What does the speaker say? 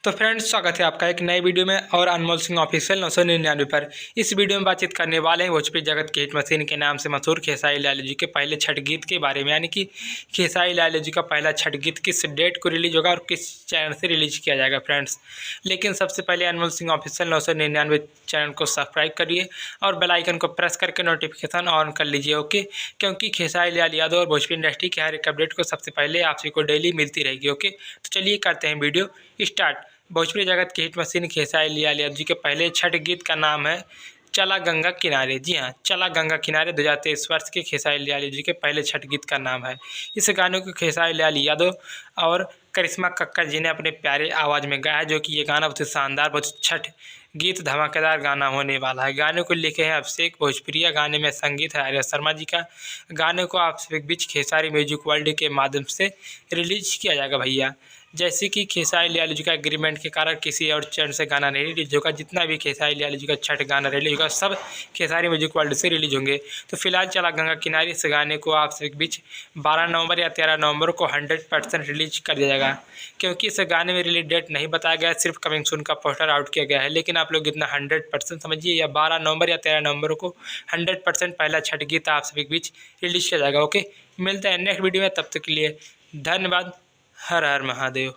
तो फ्रेंड्स, स्वागत है आपका एक नए वीडियो में और अनमोल सिंह ऑफिशियल 999 पर। इस वीडियो में बातचीत करने वाले हैं भोजपुरी जगत के हिट मशीन के नाम से मशहूर खेसारी लाल जी के पहले छठ गीत के बारे में, यानी कि खेसारी लाल जी का पहला छठ गीत किस डेट को रिलीज होगा और किस चैनल से रिलीज किया जाएगा फ्रेंड्स। लेकिन सबसे पहले अनमोल सिंह ऑफिशियल 999 चैनल को सब्सक्राइब करिए और बेल आइकन को प्रेस करके नोटिफिकेशन ऑन कर लीजिए, ओके। क्योंकि खेसारी लाल यादव और भोजपुरी इंडस्ट्री के हर एक अपडेट को सबसे पहले आप सभी को डेली मिलती रहेगी, ओके। तो चलिए करते हैं वीडियो स्टार्ट। भोजपुरी जगत के हिट मशीन खेसारी लाल यादव जी के पहले छठ गीत का नाम है चला गंगा किनारे। जी हाँ, चला गंगा किनारे 2023 वर्ष के खेसारी लाल जी के पहले छठ गीत का नाम है। इस गाने को खेसारी लाल यादव और करिश्मा कक्कर जी ने अपने प्यारे आवाज़ में गाया है, जो कि ये गाना बहुत ही शानदार, बहुत छठ गीत धमाकेदार गाना होने वाला है। गाने को लिखे हैं अभिषेक भोजपुरिया, गाने में संगीत है आर्या शर्मा जी का। गाने को आप सभी के बीच खेसारी म्यूजिक वर्ल्ड के माध्यम से रिलीज किया जाएगा भैया। जैसे कि खेसारी लाल जी का एग्रीमेंट के कारण किसी और चैनल से गाना नहीं रिलीज होगा। जितना भी खेसारी लाल जी का छठ गाना रिलीज होगा सब खेसारी म्यूजिक वर्ल्ड से रिलीज होंगे। तो फिलहाल चला गंगा किनारे इस गाने को आप सभी के बीच 12 नवंबर या 13 नवंबर को 100% रिलीज कर दिया जाएगा। क्योंकि इस गाने में रिलीज डेट नहीं बताया गया है, सिर्फ कमिंग सून का पोस्टर आउट किया गया है। लेकिन आप लोग इतना 100% समझिए, या 12 नवंबर या 13 नवंबर को 100% पहला छठ गीत आप सभी के बीच रिलीज किया जाएगा, ओके। मिलते हैं नेक्स्ट वीडियो में, तब तक के लिए धन्यवाद। हर हर महादेव।